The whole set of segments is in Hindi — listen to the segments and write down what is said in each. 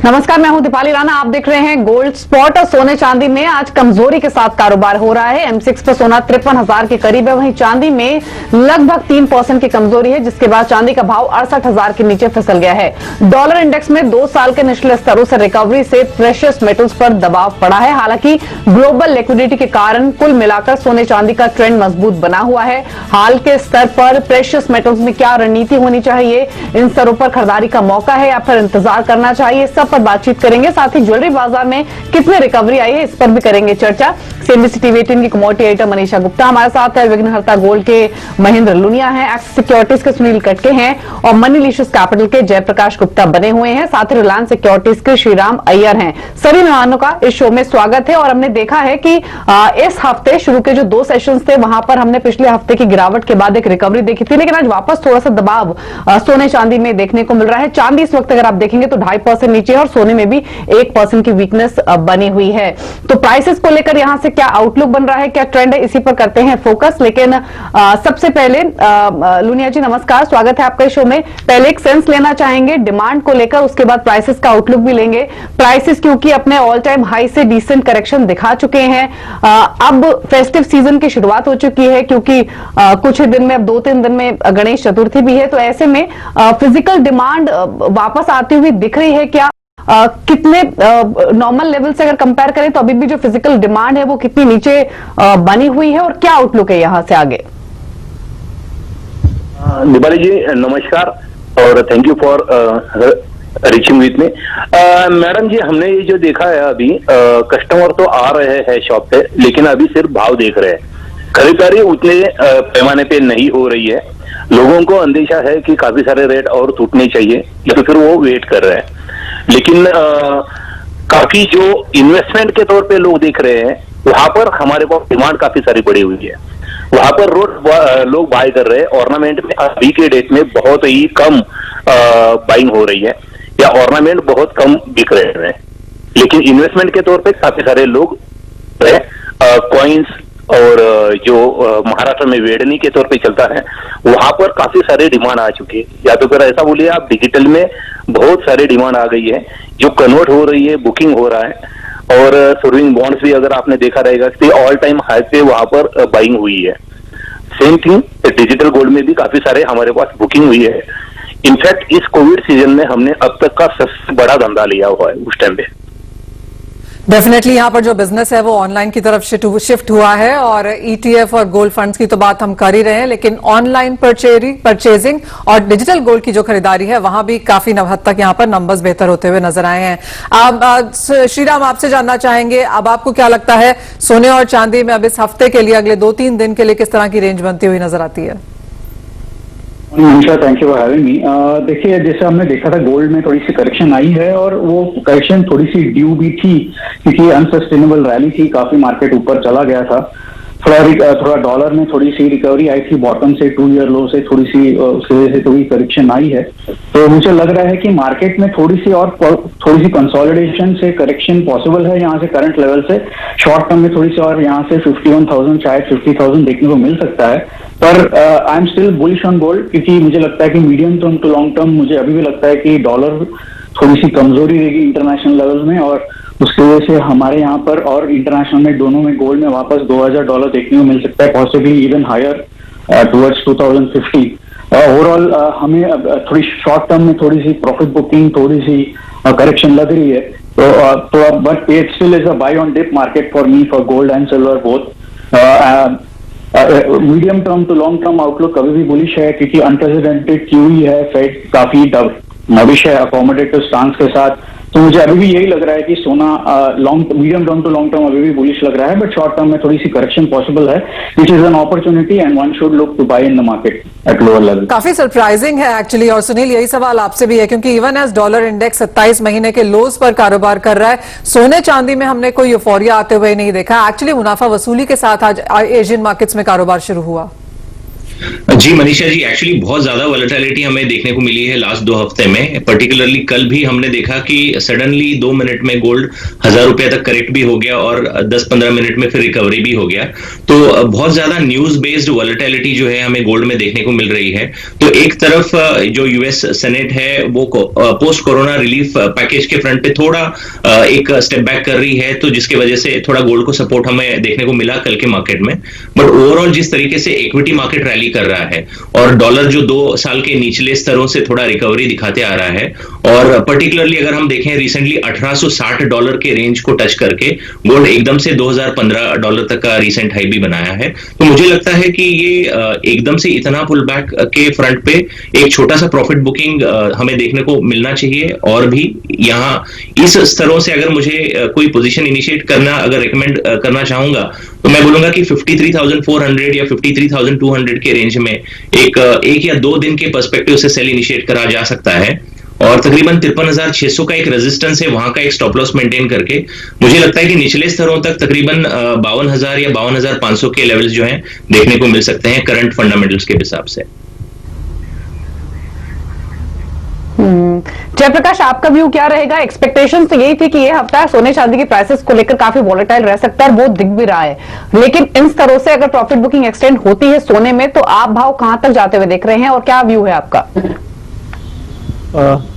नमस्कार, मैं हूं दीपाली राणा। आप देख रहे हैं गोल्ड स्पॉट। और सोने चांदी में आज कमजोरी के साथ कारोबार हो रहा है। M6 पर सोना 53,000 के करीब है, वहीं चांदी में लगभग 3% की कमजोरी है, जिसके बाद चांदी का भाव 68,000 के नीचे फिसल गया है। डॉलर इंडेक्स में 2 साल के निचले स्तरों से रिकवरी से प्रेशियस मेटल्स पर दबाव पड़ा है। हालांकि ग्लोबल लिक्विडिटी के कारण कुल मिलाकर सोने चांदी का ट्रेंड मजबूत बना हुआ है। हाल के स्तर पर प्रेशियस मेटल्स में क्या रणनीति होनी चाहिए, इन स्तरों पर खरीदारी का मौका है या फिर इंतजार करना चाहिए, सब पर बातचीत करेंगे। साथ ही ज्वेलरी बाजार में कितने रिकवरी आई है, इस पर भी करेंगे चर्चा। CNBC TV 18 की कमोडिटी एडिटर मनीषा गुप्ता हमारे साथ है, विघ्नहर्ता गोल्ड के महेंद्र लुनिया हैं, एक्सिस सिक्योरिटीज के सुनील कटके हैं और मनीलिशियस कैपिटल के जयप्रकाश गुप्ता बने हुए हैं। साथ ही रिलायंस सिक्योरिटीज के श्रीराम अय्यर हैं। सभी मेहमानों का इस शो में स्वागत है। और हमने देखा है कि इस हफ्ते शुरू के जो 2 सेशंस थे, वहां पर हमने पिछले हफ्ते की गिरावट के बाद एक रिकवरी देखी थी, लेकिन आज वापस थोड़ा सा दबाव सोने चांदी में देखने को मिल रहा है। चांदी इस वक्त अगर आप देखेंगे तो 2.5% नीचे है और सोने में भी 1% की वीकनेस बनी हुई है। तो प्राइसेस को लेकर यहां से क्या आउटलुक बन रहा है, क्या ट्रेंड है, इसी पर करते हैं फोकस। लेकिन सबसे पहले लुनिया जी नमस्कार, स्वागत है आपका इस शो में। पहले एक सेंस लेना चाहेंगे डिमांड को लेकर, उसके बाद प्राइसेस का आउटलुक भी लेंगे। प्राइसेस क्योंकि अपने ऑल टाइम हाई से डिसेंट करेक्शन दिखा चुके हैं। अब फेस्टिव सीजन की शुरुआत हो चुकी है, क्योंकि कुछ ही दिन में, अब 2-3 दिन में गणेश चतुर्थी भी है। तो ऐसे में फिजिकल डिमांड वापस आती हुई दिख रही है क्या? कितने नॉर्मल लेवल से अगर कंपेयर करें तो अभी भी जो फिजिकल डिमांड है वो कितनी नीचे बनी हुई है और क्या आउटलुक है यहां से आगे? दीपाली जी नमस्कार और thank you for reaching with me. Madam ji, हमने ये जो देखा है अभी, कस्टमर तो आ रहे हैं शॉप पे, लेकिन अभी सिर्फ भाव देख रहे हैं। खरीदारी उतने पैमाने पे नहीं हो रही है। लोगों को अंदेशा है कि काफी सारे रेट और टूटने चाहिए, तो फिर वो वेट कर रहे हैं। लेकिन काफी जो इन्वेस्टमेंट के तौर पे लोग देख रहे हैं, वहां पर हमारे पास डिमांड काफी सारी बढ़ी हुई है। वहां पर लोग बाय कर रहे हैं। ऑर्नामेंट में अभी के डेट में बहुत ही कम बाइंग हो रही है, या ऑर्नामेंट बहुत कम बिक रहे हैं। लेकिन इन्वेस्टमेंट के तौर पे काफी सारे लोग कॉइन्स और जो महाराष्ट्र में वेडनी के तौर पे चलता है, वहां पर काफी सारे डिमांड आ चुकी है। या तो फिर ऐसा बोलिए आप, डिजिटल में बहुत सारी डिमांड आ गई है जो कन्वर्ट हो रही है, बुकिंग हो रहा है। और सर्विंग बॉन्ड्स भी अगर आपने देखा रहेगा कि ऑल टाइम हाई पे वहां पर बाइंग हुई है। सेम थिंग डिजिटल गोल्ड में भी काफी सारे हमारे पास बुकिंग हुई है। इनफैक्ट इस कोविड सीजन में हमने अब तक का सबसे बड़ा धंधा लिया हुआ है उस टाइम पे। डेफिनेटली यहाँ पर जो बिजनेस है वो ऑनलाइन की तरफ शिफ्ट हुआ है और ETF और गोल्ड फंड्स की तो बात हम कर ही रहे हैं, लेकिन ऑनलाइन परचेजिंग और डिजिटल गोल्ड की जो खरीदारी है वहां भी काफी हद तक यहाँ पर नंबर्स बेहतर होते हुए नजर आए हैं। श्रीराम, आपसे जानना चाहेंगे, अब आपको क्या लगता है सोने और चांदी में अब इस हफ्ते के लिए, अगले 2-3 दिन के लिए किस तरह की रेंज बनती हुई नजर आती है? Manisha, thank you for having me. देखिए, जैसे हमने देखा था गोल्ड में थोड़ी सी करेक्शन आई है और वो करेक्शन थोड़ी सी ड्यू भी थी, क्योंकि अनसस्टेनेबल रैली थी, काफी मार्केट ऊपर चला गया था। थोड़ा डॉलर में थोड़ी सी रिकवरी आई थी, बॉटम से 2 ईयर लो से थोड़ी सी उसकी वजह से थोड़ी करेक्शन आई है। तो मुझे लग रहा है कि मार्केट में थोड़ी सी कंसोलिडेशन से करेक्शन पॉसिबल है यहाँ से करंट लेवल से। शॉर्ट टर्म में थोड़ी सी और यहाँ से 51,000 शायद 50,000 देखने को मिल सकता है। पर I am still bullish on gold, क्योंकि मुझे लगता है कि medium term to long term मुझे अभी भी लगता है कि डॉलर थोड़ी सी कमजोरी रहेगी इंटरनेशनल लेवल में, और उसकी वजह से हमारे यहाँ पर और इंटरनेशनल में दोनों में गोल्ड में वापस $2,000 देखने को मिल सकता है, possibly even higher towards 2050। Overall हमें थोड़ी शॉर्ट टर्म में थोड़ी सी प्रॉफिट बुकिंग, थोड़ी सी करेक्शन लग रही है। तो but it still is a buy on dip market for me, for gold and silver both. Medium term to long term outlook कभी भी बुलिश है, क्योंकि अनप्रेसिडेंटेड क्यूई है, फेड काफी नविश है अकोमोडेटिव स्टांस के साथ। तो मुझे अभी भी यही लग रहा है कि सोना medium term to long term अभी भी बुलिश लग रहा है, बट शॉर्ट टर्म में थोड़ी सी करेक्शन पॉसिबल है, which is an opportunity and one should look to buy in the market at lower level. काफी सरप्राइजिंग है एक्चुअली। और सुनील, यही सवाल आपसे भी है, क्योंकि इवन एज डॉलर इंडेक्स 27 महीने के लोज पर कारोबार कर रहा है, सोने चांदी में हमने कोई यूफोरिया आते हुए नहीं देखा। एक्चुअली मुनाफा वसूली के साथ आज एशियन मार्केट्स में कारोबार शुरू हुआ। जी मनीषा जी, एक्चुअली बहुत ज्यादा वॉलेटिलिटी हमें देखने को मिली है लास्ट 2 हफ्ते में। पर्टिकुलरली कल भी हमने देखा कि सडनली 2 मिनट में गोल्ड 1,000 रुपए तक करेक्ट भी हो गया और 10-15 मिनट में फिर रिकवरी भी हो गया। तो बहुत ज्यादा न्यूज बेस्ड वॉलेटिलिटी जो है हमें गोल्ड में देखने को मिल रही है। तो एक तरफ जो यूएस सेनेट है वो पोस्ट कोरोना रिलीफ पैकेज के फ्रंट पे थोड़ा एक स्टेप बैक कर रही है, तो जिसकी वजह से थोड़ा गोल्ड को सपोर्ट हमें देखने को मिला कल के मार्केट में। बट ओवरऑल जिस तरीके से इक्विटी मार्केट रैली कर रहा है और डॉलर जो 2 साल के निचले स्तरों से थोड़ा रिकवरी दिखाते आ रहा है, और पर्टिकुलरली अगर हम देखें रिसेंटली $1860 के रेंज को टच करके गोल्ड एकदम से $2,015 तक का रिसेंट हाई भी बनाया है। तो मुझे लगता है कि ये एकदम से इतना पुल बैक के फ्रंट पे एक छोटा सा प्रॉफिट बुकिंग हमें देखने को मिलना चाहिए। और भी यहाँ इस स्तरों से अगर मुझे कोई पोजीशन इनिशिएट करना अगर रिकमेंड करना चाहूंगा तो मैं बोलूंगा कि 53,400 या 53,200 के रेंज में एक या 2 दिन के पर्सपेक्टिव से सेल इनिशिएट करा जा सकता है। और तकरीबन 53,600 का एक रेजिस्टेंस है, वहां का एक स्टॉप लॉस मेंटेन करके मुझे लगता है कि निचले स्तरों तक तकरीबन 52,000 या 52,500 के लेवल्स जो हैं देखने को मिल सकते हैं करंट फंडामेंटल्स के हिसाब से। जयप्रकाश, आपका व्यू क्या रहेगा? एक्सपेक्टेशन तो यही थी कि ये हफ्ता सोने चांदी की प्राइसेस को लेकर काफी वॉलेटाइल रह सकता है और वो दिख भी रहा है, लेकिन इन स्तरों से अगर प्रॉफिट बुकिंग एक्सटेंड होती है सोने में तो आप भाव कहां तक जाते हुए देख रहे हैं और क्या व्यू है आपका?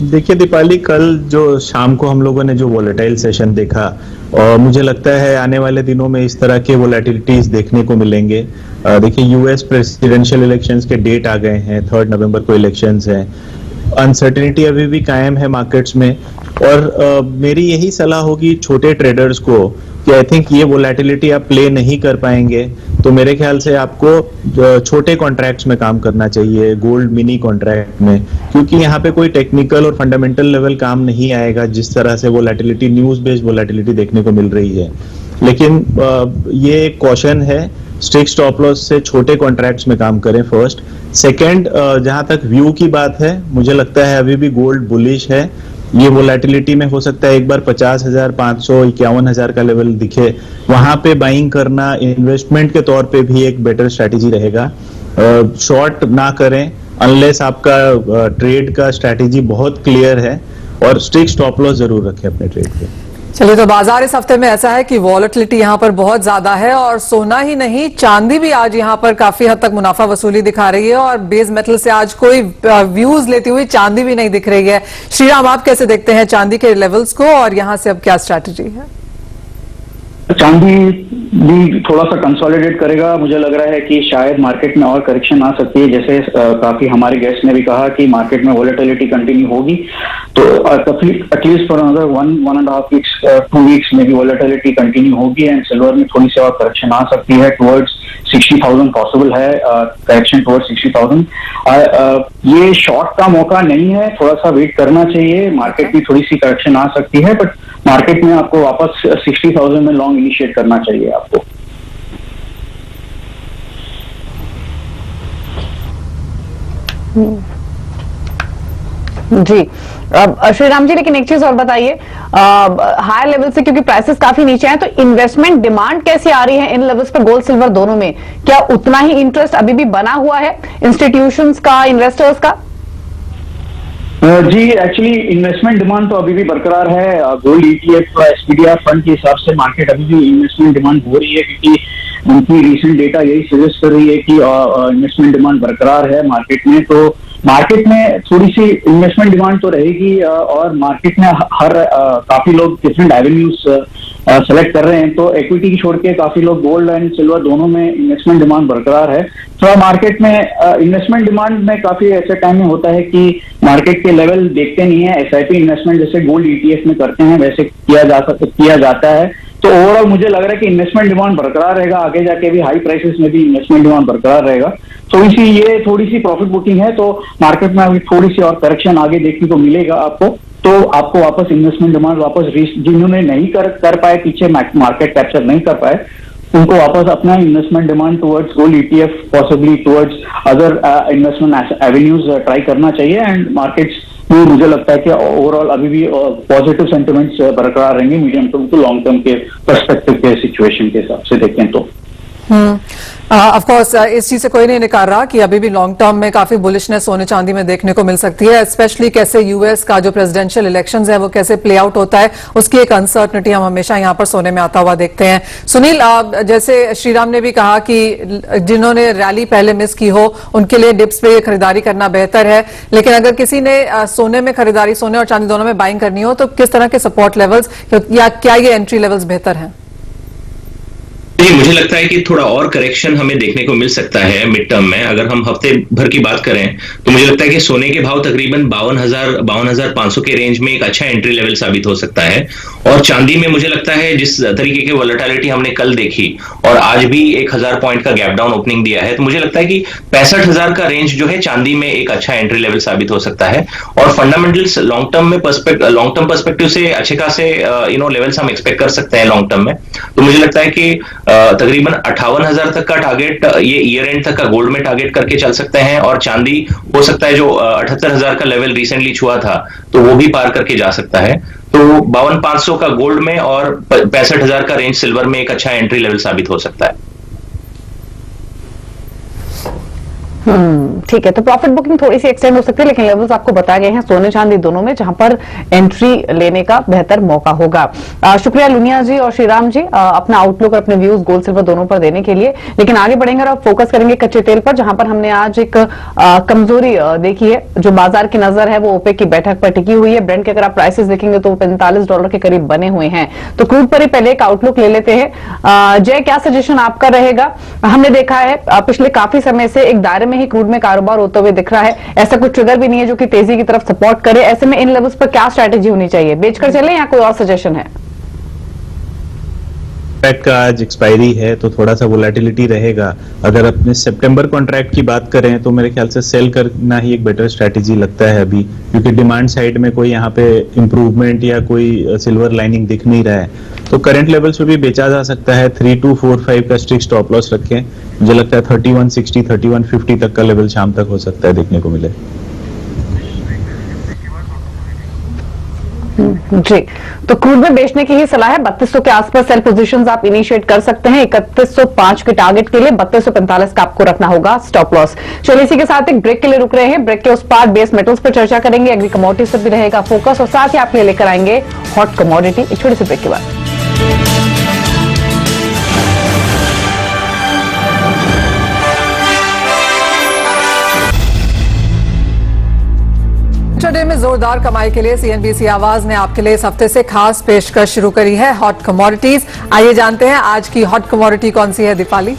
देखिए दीपाली, कल जो शाम को हम लोगों ने जो वॉलेटाइल सेशन देखा और मुझे लगता है आने वाले दिनों में इस तरह के वॉलेटिलिटीज देखने को मिलेंगे। देखिए यूएस प्रेसिडेंशियल इलेक्शंस के डेट आ गए हैं, 3 नवंबर को इलेक्शंस हैं। अनसर्टेनिटी अभी भी कायम है मार्केट्स में और मेरी यही सलाह होगी छोटे ट्रेडर्स को कि आई थिंक ये वोलेटिलिटी आप प्ले नहीं कर पाएंगे, तो मेरे ख्याल से आपको छोटे कॉन्ट्रैक्ट्स में काम करना चाहिए, गोल्ड मिनी कॉन्ट्रैक्ट में, क्योंकि यहाँ पे कोई टेक्निकल और फंडामेंटल लेवल काम नहीं आएगा जिस तरह से वोलेटिलिटी, न्यूज बेस्ड वोलेटिलिटी देखने को मिल रही है। लेकिन ये एक कॉशन है, स्ट्रिक्ट स्टॉप लॉस से छोटे कॉन्ट्रैक्ट्स में काम करें फर्स्ट। सेकंड, जहां तक व्यू की बात है, मुझे लगता है अभी भी गोल्ड बुलिश है। ये वोलेटिलिटी में हो सकता है एक बार 50,000, 500, 51,000 का लेवल दिखे, वहां पे बाइंग करना इन्वेस्टमेंट के तौर पे भी एक बेटर स्ट्रैटेजी रहेगा। शॉर्ट ना करें अनलेस आपका ट्रेड का स्ट्रैटेजी बहुत क्लियर है, और स्ट्रिक्ट स्टॉप लॉस जरूर रखें अपने ट्रेड पे। चलिए, तो बाजार इस हफ्ते में ऐसा है कि वॉलेटिलिटी यहां पर बहुत ज्यादा है और सोना ही नहीं चांदी भी आज यहां पर काफी हद तक मुनाफा वसूली दिखा रही है और बेस मेटल से आज कोई व्यूज लेती हुई चांदी भी नहीं दिख रही है। श्रीराम, आप कैसे देखते हैं चांदी के लेवल्स को और यहां से अब क्या स्ट्रैटेजी है? चांदी भी थोड़ा सा कंसोलिडेट करेगा। मुझे लग रहा है कि शायद मार्केट में और करेक्शन आ सकती है, जैसे काफी हमारे गेस्ट ने भी कहा कि मार्केट में वोलेटिलिटी कंटिन्यू होगी, तो at least for another 1.5 weeks 2 weeks में भी वोलेटिलिटी कंटिन्यू होगी एंड सिल्वर में थोड़ी सी और करेक्शन आ सकती है टुवर्ड्स 60,000 पॉसिबल है, करेक्शन टुवर्ड्स 60,000। ये शॉर्ट का मौका नहीं है, थोड़ा सा वेट करना चाहिए। मार्केट में थोड़ी सी करेक्शन आ सकती है, बट मार्केट में आपको वापस 60,000 में लॉन्ग इनिशिएट करना चाहिए आपको। जी, श्रीराम जी, लेकिन एक चीज और बताइए, हायर लेवल से क्योंकि प्राइसेस काफी नीचे हैं, तो इन्वेस्टमेंट डिमांड कैसी आ रही है इन लेवल्स पर गोल्ड सिल्वर दोनों में? क्या उतना ही इंटरेस्ट अभी भी बना हुआ है इंस्टीट्यूशंस का, इन्वेस्टर्स का? जी, एक्चुअली इन्वेस्टमेंट डिमांड तो अभी भी बरकरार है। गोल्ड ETF SPDR फंड के हिसाब से मार्केट अभी भी इन्वेस्टमेंट डिमांड हो रही है, क्योंकि उनकी रिसेंट डेटा यही सजेस्ट कर रही है कि इन्वेस्टमेंट डिमांड बरकरार है मार्केट में। तो मार्केट में थोड़ी सी इन्वेस्टमेंट डिमांड तो रहेगी और मार्केट में काफी लोग डिफरेंट एवेन्यूज सेलेक्ट कर रहे हैं, तो इक्विटी की छोड़ के काफी लोग गोल्ड एंड सिल्वर दोनों में इन्वेस्टमेंट डिमांड बरकरार है। तो मार्केट में इन्वेस्टमेंट डिमांड में काफी ऐसे टाइम में होता है कि मार्केट के लेवल देखते नहीं है, SIP इन्वेस्टमेंट जैसे गोल्ड ETF में करते हैं वैसे किया जाता है। तो ओवरऑल मुझे लग रहा है कि इन्वेस्टमेंट डिमांड बरकरार रहेगा, आगे जाके भी हाई प्राइसेस में भी इन्वेस्टमेंट डिमांड बरकरार रहेगा। ये थोड़ी सी प्रॉफिट बुकिंग है, तो मार्केट में अभी थोड़ी सी और करेक्शन आगे देखने को मिलेगा आपको, तो आपको वापस इन्वेस्टमेंट डिमांड वापस जिन्होंने नहीं कर पाए, पीछे मार्केट कैप्चर नहीं कर पाए, उनको वापस अपना investment demand towards gold ETF, possibly towards other investment avenues try करना चाहिए। एंड मार्केट्स में मुझे लगता है कि ओवरऑल अभी भी पॉजिटिव सेंटिमेंट्स बरकरार रहेंगे medium term to long term के पर्सपेक्टिव के सिचुएशन के हिसाब से देखें तो। ऑफ कोर्स इस चीज से कोई नहीं निकाल रहा कि अभी भी लॉन्ग टर्म में काफी बुलिशनेस सोने चांदी में देखने को मिल सकती है, स्पेशली कैसे यूएस का जो प्रेसिडेंशियल इलेक्शंस है वो कैसे प्ले आउट होता है, उसकी एक अनसर्टनिटी हम हमेशा यहां पर सोने में आता हुआ देखते हैं। सुनील, जैसे श्रीराम ने भी कहा कि जिन्होंने रैली पहले मिस की हो उनके लिए डिप्स पे खरीदारी करना बेहतर है, लेकिन अगर किसी ने सोने में खरीदारी, सोने और चांदी दोनों में बाइंग करनी हो तो किस तरह के सपोर्ट लेवल्स या क्या ये एंट्री लेवल्स बेहतर हैं? जी, मुझे लगता है कि थोड़ा और करेक्शन हमें देखने को मिल सकता है मिड टर्म में। अगर हम हफ्ते भर की बात करें तो मुझे लगता है कि सोने के भाव तकरीबन 52,500 के रेंज में एक अच्छा एंट्री लेवल साबित हो सकता है। और चांदी में मुझे लगता है जिस तरीके की वोलेटिलिटी हमने कल देखी और आज भी 1,000 पॉइंट का गैप डाउन ओपनिंग दिया है, तो मुझे लगता है कि 65,000 का रेंज जो है चांदी में एक अच्छा एंट्री लेवल साबित हो सकता है। और फंडामेंटल्स लॉन्ग टर्म पर्सपेक्टिव से अच्छे खासे लेवल्स हम एक्सपेक्ट कर सकते हैं लॉन्ग टर्म में। तो मुझे लगता है कि तकरीबन 58,000 तक का टारगेट ये ईयर एंड तक का गोल्ड में टारगेट करके चल सकते हैं, और चांदी हो सकता है जो 78,000 का लेवल रिसेंटली छुआ था तो वो भी पार करके जा सकता है। तो 52,500 का गोल्ड में और 65,000 का रेंज सिल्वर में एक अच्छा एंट्री लेवल साबित हो सकता है। ठीक है, तो प्रॉफिट बुकिंग थोड़ी सी एक्सटेंड हो सकती है, लेकिन लेवल्स आपको बताए गए हैं सोने चांदी दोनों में जहां पर एंट्री लेने का बेहतर मौका होगा। शुक्रिया लुनिया जी और श्रीराम जी अपना आउटलुक और अपने व्यूज गोल्ड सिल्वर दोनों पर देने के लिए। लेकिन आगे बढ़ेंगे और अब फोकस करेंगे कच्चे तेल पर, जहां पर हमने आज एक कमजोरी देखी है। जो बाजार की नजर है वो ओपेक की बैठक पर टिकी हुई है। ब्रेंट के अगर आप प्राइसेस देखेंगे तो $45 के करीब बने हुए हैं। तो क्रूड पर ही पहले एक आउटलुक ले लेते हैं। जय, क्या सजेशन आपका रहेगा? हमने देखा है पिछले काफी समय से एक दायरे में ही क्रूड में कारोबार होते हुए दिख रहा है, ऐसा कुछ ट्रिगर भी नहीं है जो कि तेजी की तरफ सपोर्ट करे। ऐसे में इन लेवल्स पर क्या स्ट्रैटेजी होनी चाहिए? बेचकर चलें या कोई और सजेशन है? कॉन्ट्रैक्ट का आज एक्सपायरी है तो थोड़ा सा वोलेटिलिटी रहेगा। अगर अपने सितंबर कॉन्ट्रैक्ट की बात करें तो मेरे ख्याल से सेल करना ही एक बेटर स्ट्रैटेजी लगता है अभी, क्योंकि डिमांड साइड में कोई यहाँ पे इंप्रूवमेंट या कोई सिल्वर लाइनिंग दिख नहीं रहा है। तो करंट लेवल्स पे भी बेचा जा सकता है। 3245 का स्ट्रिक्ट स्टॉप लॉस रखें। मुझे लगता है 3160 3150 तक का लेवल शाम तक हो सकता है देखने को मिले। जी, तो क्रूड में बेचने की ही सलाह है। 3200 के आसपास सेल पोजीशंस आप इनिशिएट कर सकते हैं। 3105 के टारगेट के लिए 3245 का आपको रखना होगा स्टॉप लॉस। चलिए इसी के साथ एक ब्रेक के लिए रुक रहे हैं। ब्रेक के उस पार बेस मेटल्स पर चर्चा करेंगे, एग्री कमोडिटीज पर भी रहेगा फोकस, और साथ ही आपके लिए लेकर आएंगे हॉट कमोडिटी एक छोटे से ब्रेक के बाद। इंट्राडे में जोरदार कमाई के लिए सीएनबीसी आवाज ने आपके लिए इस हफ्ते से खास पेशकश शुरू करी है, हॉट कमोडिटीज। आइए जानते हैं आज की हॉट कमोडिटी कौन सी है, दीपाली?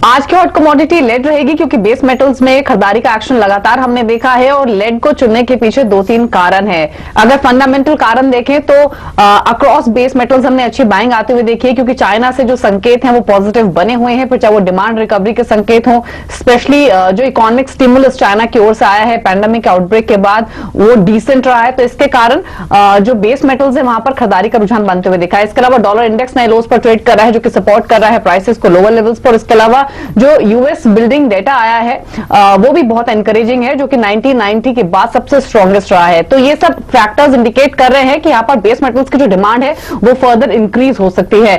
आज की हॉट कमोडिटी लेड रहेगी, क्योंकि बेस मेटल्स में खरीदारी का एक्शन लगातार हमने देखा है और लेड को चुनने के पीछे 2-3 कारण है। अगर फंडामेंटल कारण देखें तो अक्रॉस बेस मेटल्स हमने अच्छी बाइंग आते हुए देखी है, क्योंकि चाइना से जो संकेत हैं वो पॉजिटिव बने हुए हैं, फिर चाहे वो डिमांड रिकवरी के संकेत हो, स्पेशली जो इकोनॉमिक स्टिमुलस चाइना की ओर से आया है पैंडेमिक आउटब्रेक के बाद, वो डिसेंट रहा है। तो इसके कारण जो बेस मेटल्स है वहां पर खरीदारी का रुझान बनते हुए दिखा है। इसके अलावा डॉलर इंडेक्स नए लोज पर ट्रेड कर रहा है, जो कि सपोर्ट कर रहा है प्राइसेस को लोअर लेवल्स पर। इसके अलावा जो यूएस बिल्डिंग डेटा आया है वो भी बहुत एनकरेजिंग है, जो कि 1990 के बाद सबसे स्ट्रॉन्गेस्ट रहा है। तो ये सब फैक्टर्स इंडिकेट कर रहे हैं कि यहाँ पर बेस मेटल्स की जो डिमांड है वो फर्दर इंक्रीज हो सकती है।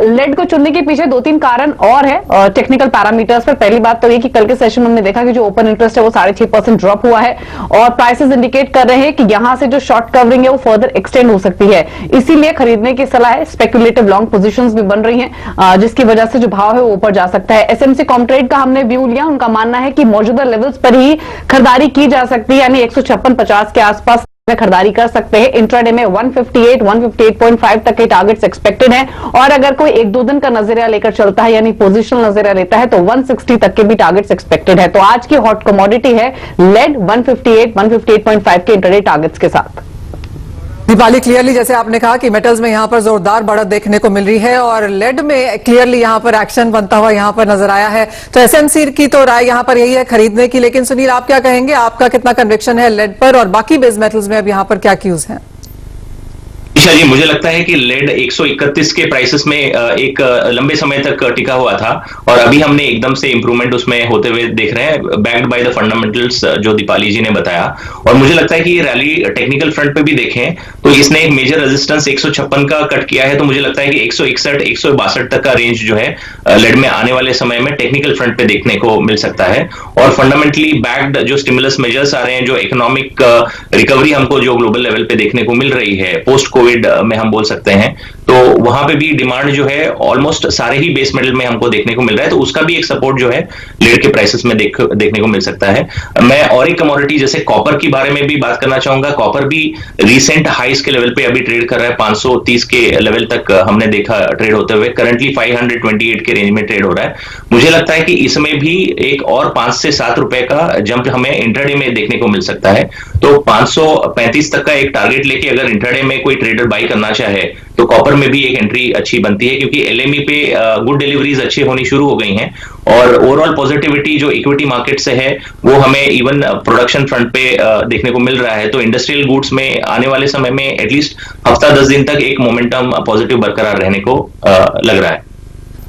लेड को चुनने के पीछे 2-3 कारण और है टेक्निकल पैरामीटर्स पर। पहली बात तो ये कि कल के सेशन में हमने देखा कि जो ओपन इंटरेस्ट है वो 6.5% ड्रॉप हुआ है, और प्राइसेस इंडिकेट कर रहे हैं कि यहां से जो शॉर्ट कवरिंग है वो फर्दर एक्सटेंड हो सकती है। इसीलिए खरीदने की सलाह है। स्पेकुलेटिव लॉन्ग पोजीशंस भी बन रही हैं, जिसकी वजह से जो भाव है वो ऊपर जा सकता है। एसएमसी कॉमट्रेड का हमने व्यू लिया, उनका मानना है कि मौजूदा लेवल्स पर ही खरीदारी की जा सकती है, यानी 156-50 के आसपास में खरीदारी कर सकते हैं। इंट्राडे में 158, 158.5 तक के टारगेट्स एक्सपेक्टेड हैं, और अगर कोई 1-2 दिन का नजरिया लेकर चलता है, यानी पोजीशनल नजरिया लेता है, तो 160 तक के भी टारगेट्स एक्सपेक्टेड है। तो आज की हॉट कमोडिटी है लेड 158, 158.5 के इंट्राडे टारगेट्स के साथ। दीपाली, क्लियरली जैसे आपने कहा कि मेटल्स में यहां पर जोरदार बढ़त देखने को मिल रही है, और लेड में क्लियरली यहां पर एक्शन बनता हुआ यहां पर नजर आया है। तो एसएमसी की तो राय यहां पर यही है खरीदने की, लेकिन सुनील आप क्या कहेंगे? आपका कितना कन्विक्शन है लेड पर, और बाकी बेस मेटल्स में अब यहां पर क्या क्यूज हैं? निशा जी, मुझे लगता है कि लेड 131 के प्राइसेस में एक लंबे समय तक टिका हुआ था और अभी हमने एकदम से इंप्रूवमेंट उसमें होते हुए देख रहे हैं, बैक्ड बाय द फंडामेंटल्स जो दीपाली जी ने बताया। और मुझे लगता है कि ये रैली टेक्निकल फ्रंट पे भी देखें तो इसने एक मेजर रेजिस्टेंस 156 का कट किया है, तो मुझे लगता है कि 161 162 तक का रेंज जो है लेड में आने वाले समय में टेक्निकल फ्रंट पे देखने को मिल सकता है। और फंडामेंटली बैक्ड जो स्टिमुलस मेजर्स आ रहे हैं, जो इकोनॉमिक रिकवरी हमको जो ग्लोबल लेवल पे देखने को मिल रही है पोस्ट कोविड में हम बोल सकते हैं, तो वहां पे भी डिमांड जो है ऑलमोस्ट सारे ही बेस मेटल में हमको देखने को मिल रहा है, तो उसका भी एक सपोर्ट जो है लेड के प्राइसेस में देखने को मिल सकता है। मैं और एक कमोडिटी जैसे कॉपर के बारे में भी बात करना चाहूंगा। कॉपर भी रिसेंट हाइस के लेवल पे अभी ट्रेड कर रहा है, 530 के लेवल तक हमने देखा ट्रेड होते हुए, करंटली 528 के रेंज में ट्रेड हो रहा है। मुझे लगता है कि इसमें भी एक और 5 से 7 रुपए का जंप हमें इंट्राडे में देखने को मिल सकता है। तो 535 तक का एक टारगेट लेके अगर इंट्राडे में कोई ट्रेडर बाई करना चाहे तो कॉपर में भी एक एंट्री अच्छी बनती है, क्योंकि एलएमई पे गुड डिलीवरीज अच्छी होनी शुरू हो गई हैं और ओवरऑल पॉजिटिविटी जो इक्विटी मार्केट से है वो हमें इवन प्रोडक्शन फ्रंट पे देखने को मिल रहा है। तो इंडस्ट्रियल गुड्स में आने वाले समय में एटलीस्ट हफ्ता 10 दिन तक एक मोमेंटम पॉजिटिव बरकरार रहने को लग रहा है।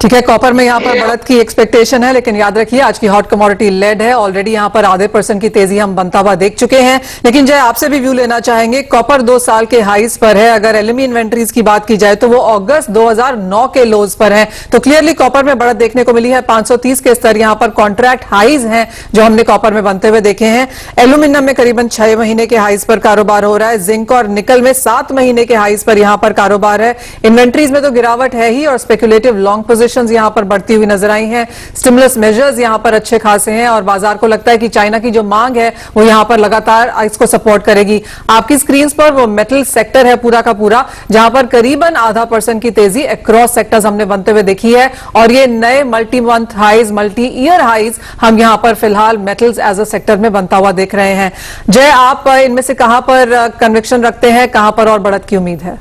ठीक है, कॉपर में यहाँ पर बढ़त की एक्सपेक्टेशन है, लेकिन याद रखिए आज की हॉट कमोडिटी लेड है। ऑलरेडी यहाँ पर आधे % की तेजी हम बनता हुआ देख चुके हैं। लेकिन जय, आपसे भी व्यू लेना चाहेंगे। कॉपर 2 साल के हाईज पर है, अगर एलएमई इन्वेंट्रीज की बात की जाए तो वो अगस्त 2009 के लोज पर है। तो क्लियरली कॉपर में बढ़त देखने को मिली है। 530 के स्तर यहाँ पर कॉन्ट्रैक्ट हाईज हैं जो हमने कॉपर में बनते हुए देखे हैं। एल्यूमिनियम में करीबन 6 महीने के हाईज पर कारोबार हो रहा है। जिंक और निकल में 7 महीने के हाईज पर यहाँ पर कारोबार है। इन्वेंट्रीज में तो गिरावट है ही और स्पेकुलेटिव लॉन्ग पोजिशन यहाँ पर बढ़ती हुई नजर आई हैं। स्टिमुलस मेजर्स यहां पर अच्छे खासे हैं और बाजार को लगता है कि चाइना की जो मांग है वो यहां पर लगातार इसको सपोर्ट करेगी। आपकी स्क्रीन पर वो मेटल सेक्टर है पूरा का पूरा, जहां पर करीबन आधा % की तेजी अक्रॉस सेक्टर्स हमने बनते हुए देखी है और ये नए multi month highs, multi year highs हम यहां पर फिलहाल मेटल्स एज अ सेक्टर में बनता हुआ देख रहे हैं। जय, आप इनमें से कहां पर कन्विक्शन रखते हैं, कहां पर और बढ़त की उम्मीद है?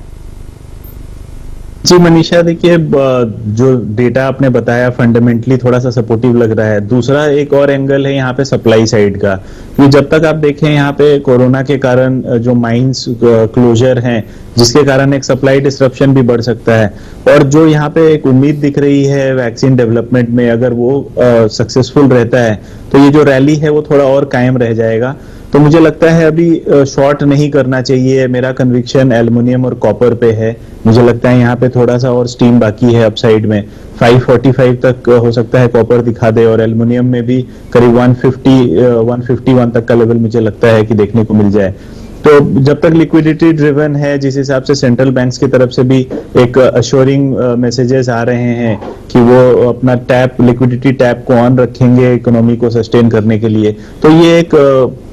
जी मनीषा, देखिए जो डेटा आपने बताया फंडामेंटली थोड़ा सा सपोर्टिव लग रहा है। दूसरा एक और एंगल है यहाँ पे सप्लाई साइड का, क्योंकि जब तक आप देखें यहाँ पे कोरोना के कारण जो माइंस क्लोजर हैं जिसके कारण एक सप्लाई डिसरप्शन भी बढ़ सकता है, और जो यहाँ पे एक उम्मीद दिख रही है वैक्सीन डेवलपमेंट में, अगर वो सक्सेसफुल रहता है तो ये जो रैली है वो थोड़ा और कायम रह जाएगा। तो मुझे लगता है अभी शॉर्ट नहीं करना चाहिए। मेरा कन्विक्शन एल्युमिनियम और कॉपर पे है। मुझे लगता है यहाँ पे थोड़ा सा और स्टीम बाकी है अपसाइड में। 545 तक हो सकता है कॉपर दिखा दे और एल्युमिनियम में भी करीब 151 तक का लेवल मुझे लगता है कि देखने को मिल जाए। तो जब तक लिक्विडिटी ड्रिवन है, जिस हिसाब से सेंट्रल बैंक्स की तरफ से भी एक अश्योरिंग मैसेजेस आ रहे हैं कि वो अपना लिक्विडिटी टैप को ऑन रखेंगे इकोनॉमी को सस्टेन करने के लिए, तो ये एक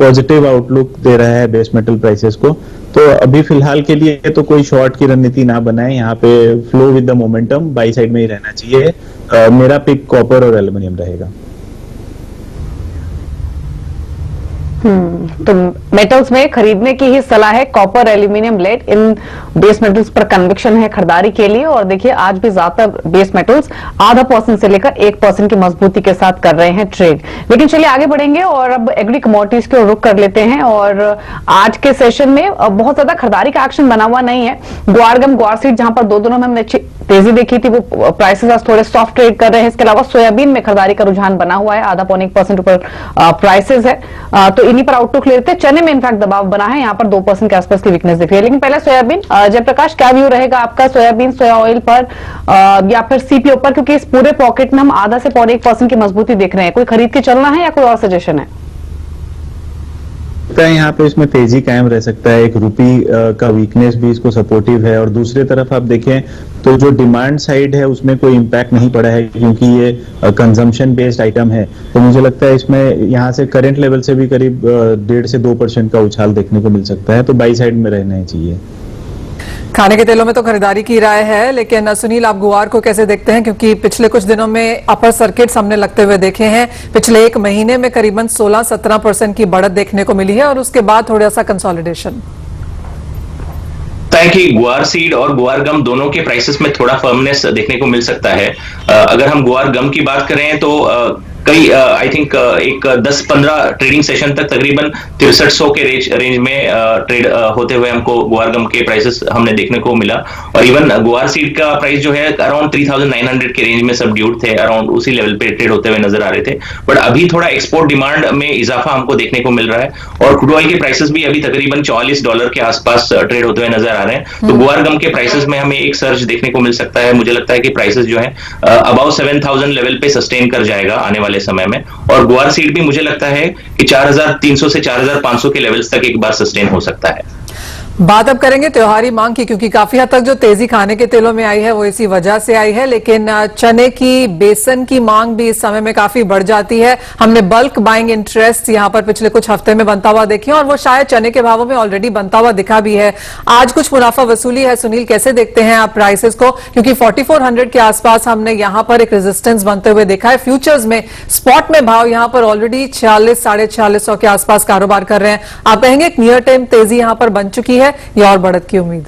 पॉजिटिव आउटलुक दे रहा है बेस मेटल प्राइसेस को। तो अभी फिलहाल के लिए तो कोई शॉर्ट की रणनीति ना बनाए, यहाँ पे flow with the momentum by side में ही रहना चाहिए। मेरा पिक कॉपर और एल्युमिनियम रहेगा। तो मेटल्स में खरीदने की ही सलाह है, कॉपर, एल्यूमिनियम, लेड, इन बेस मेटल्स पर कन्विक्शन है खरीदारी के लिए। और देखिए आज भी ज्यादातर बेस मेटल्स आधा % से लेकर 1% की मजबूती के साथ कर रहे हैं ट्रेड। लेकिन चलिए आगे बढ़ेंगे और अब एग्री कमोडिटीज की ओर रुख कर लेते हैं। और आज के सेशन में बहुत ज्यादा खरीदारी का एक्शन बना हुआ नहीं है। ग्वारगम, ग्वारसीड जहां पर दोनों में हमने अच्छी तेजी देखी थी, वो प्राइसेस आज थोड़े सॉफ्ट ट्रेड कर रहे हैं। इसके अलावा सोयाबीन में खरीदारी का रुझान बना हुआ है, आधा पौने 1% ऊपर प्राइसेस है। तो इन्हीं पर आउटलुक लेते हैं। चने में इनफैक्ट दबाव बना है, यहाँ पर 2% के आसपास की वीकनेस दिख रही है। लेकिन पहले सोयाबीन, जयप्रकाश क्या व्यू रहेगा आपका सोयाबीन, सोया ऑयल पर या फिर सीपीओ पर, क्योंकि इस पूरे पॉकेट में हम आधा से पौने 1% की मजबूती देख रहे हैं। कोई खरीद के चलना है या कोई और सजेशन है? यहाँ पे इसमें तेजी कायम रह सकता है। एक रुपी का वीकनेस भी इसको सपोर्टिव है, और दूसरी तरफ आप देखें तो जो डिमांड साइड है उसमें कोई इम्पैक्ट नहीं पड़ा है क्योंकि ये कंजम्पशन बेस्ड आइटम है। तो मुझे लगता है इसमें यहाँ से करंट लेवल से भी करीब 1.5 से 2% का उछाल देखने को मिल सकता है। तो बाई साइड में रहना ही चाहिए। खाने के तेलों में तो खरीदारी की राय है, लेकिन सुनील आप गुआर को कैसे देखते हैं? क्योंकि पिछले कुछ दिनों में अपर सर्किट्स हमने लगते हुए देखे हैं। पिछले एक महीने में करीबन 16-17% की बढ़त देखने को मिली है और उसके बाद थोड़ा सा कंसोलिडेशन। कि गुआर सीड और गुआर गम दोनों के प्राइसेस में थोड़ा फर्मनेस देखने को मिल सकता है। अगर हम गुआर गम की बात करें तो कई आई थिंक एक 10-15 ट्रेडिंग सेशन तक तकरीबन 6300 के रेंज में ट्रेड होते हुए हमको गुआर गम के प्राइसेस हमने देखने को मिला। और इवन गुआर सीड का प्राइस जो है अराउंड 3900 के रेंज में सबड्यूड थे, अराउंड उसी लेवल पे ट्रेड होते हुए नजर आ रहे थे। बट अभी थोड़ा एक्सपोर्ट डिमांड में इजाफा हमको देखने को मिल रहा है और क्रूड ऑयल के प्राइसेस भी अभी तकरीबन $44 के आसपास ट्रेड होते हुए नजर आ रहे हैं। तो गुआर गम के प्राइसेस में हमें एक सर्ज देखने को मिल सकता है। मुझे लगता है कि प्राइसेस जो है अबाउ 7000 लेवल पे सस्टेन कर जाएगा आने वाले समय में। और गुआर सीड भी मुझे लगता है कि 4300 से 4500 के लेवल्स तक एक बार सस्टेन हो सकता है। बात अब करेंगे त्योहारी मांग की, क्योंकि काफी हद तक जो तेजी खाने के तेलों में आई है वो इसी वजह से आई है, लेकिन चने की, बेसन की मांग भी इस समय में काफी बढ़ जाती है। हमने बल्क बाइंग इंटरेस्ट यहां पर पिछले कुछ हफ्ते में बनता हुआ देखे और वो शायद चने के भावों में ऑलरेडी बनता हुआ दिखा भी है। आज कुछ मुनाफा वसूली है। सुनील, कैसे देखते हैं आप प्राइसेस को, क्योंकि 4400 के आसपास हमने यहां पर एक रेजिस्टेंस बनते हुए देखा है। फ्यूचर्स में, स्पॉट में भाव यहां पर ऑलरेडी 4600-4650 के आसपास कारोबार कर रहे हैं। आप कहेंगे एक नियर टर्म तेजी यहां पर बन चुकी है या और बढ़त की उम्मीद?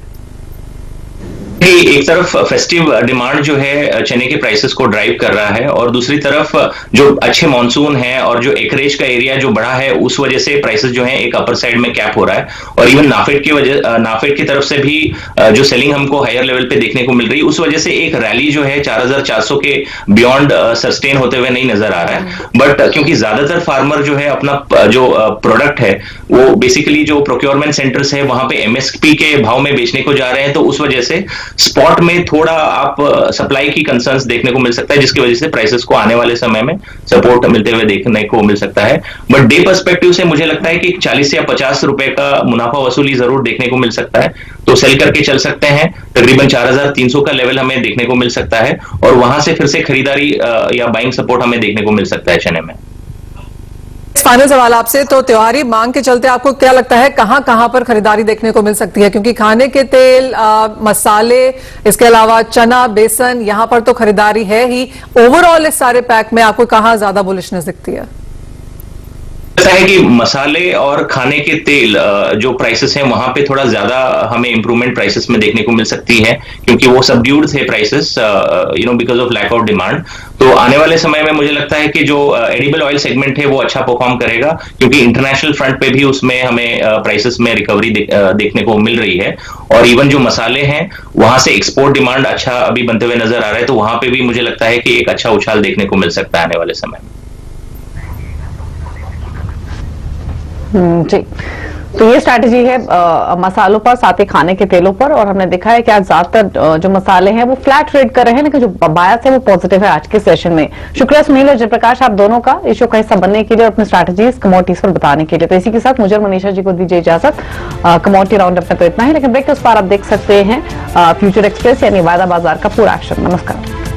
एक तरफ फेस्टिव डिमांड जो है चने के प्राइसेस को ड्राइव कर रहा है और दूसरी तरफ जो अच्छे मॉनसून है और जो एकरेज का एरिया जो बढ़ा है उस वजह से प्राइसेस जो है एक अपर साइड में कैप हो रहा है। और इवन नाफेड की तरफ से भी जो सेलिंग हमको हायर लेवल पे देखने को मिल रही है, उस वजह से एक रैली जो है 4400 के बियॉन्ड सस्टेन होते हुए नहीं नजर आ रहा है। बट क्योंकि ज्यादातर फार्मर जो है अपना जो प्रोडक्ट है वो बेसिकली जो प्रोक्योरमेंट सेंटर्स है वहां पे एमएसपी के भाव में बेचने को जा रहे हैं, तो उस वजह से स्पॉट में थोड़ा आप सप्लाई की कंसर्न्स देखने को मिल सकता है, जिसकी वजह से प्राइसेस को आने वाले समय में सपोर्ट मिलते हुए देखने को मिल सकता है। बट डे पर्सपेक्टिव से मुझे लगता है कि 40 या 50 रुपए का मुनाफा वसूली जरूर देखने को मिल सकता है, तो सेल करके चल सकते हैं। तकरीबन 4300 का लेवल हमें देखने को मिल सकता है और वहां से फिर से खरीदारी या बाइंग सपोर्ट हमें देखने को मिल सकता है चने में। फाइनल सवाल आपसे, तो त्योहारी मांग के चलते आपको क्या लगता है कहां पर खरीदारी देखने को मिल सकती है? क्योंकि खाने के तेल, मसाले, इसके अलावा चना, बेसन, यहां पर तो खरीदारी है ही। ओवरऑल इस सारे पैक में आपको कहां ज्यादा बुलिशनेस दिखती है? ऐसा है कि मसाले और खाने के तेल जो प्राइसेस हैं वहां पे थोड़ा ज्यादा हमें इंप्रूवमेंट प्राइसेस में देखने को मिल सकती है, क्योंकि वो सबड्यूड थे prices because of lack of demand. तो आने वाले समय में मुझे लगता है कि जो एडिबल ऑयल सेगमेंट है वो अच्छा परफॉर्म करेगा, क्योंकि इंटरनेशनल फ्रंट पे भी उसमें हमें प्राइसेस में रिकवरी देखने को मिल रही है। और इवन जो मसाले हैं वहां से एक्सपोर्ट डिमांड अच्छा अभी बनते हुए नजर आ रहा है, तो वहां पे भी मुझे लगता है कि एक अच्छा उछाल देखने को मिल सकता है आने वाले समय में। जी, तो ये स्ट्रैटेजी है मसालों पर, साथ ही खाने के तेलों पर। और हमने देखा है कि आज ज्यादातर जो मसाले हैं वो फ्लैट ट्रेड कर रहे हैं, लेकिन जो बायस है वो पॉजिटिव है आज के सेशन में। शुक्रिया सुनील और जयप्रकाश, आप दोनों का इस शो का हिस्सा बनने के लिए और अपनी स्ट्रैटेजीज कमोडिटीज पर बताने के लिए। तो इसी के साथ मुझे और मनीषा जी को दीजिए इजाजत। कमोडिटी राउंड अप में तो इतना ही, लेकिन ब्रेक के उस पार आप देख सकते हैं फ्यूचर एक्सप्रेस यानी वायदा बाजार का पूरा एक्शन। नमस्कार।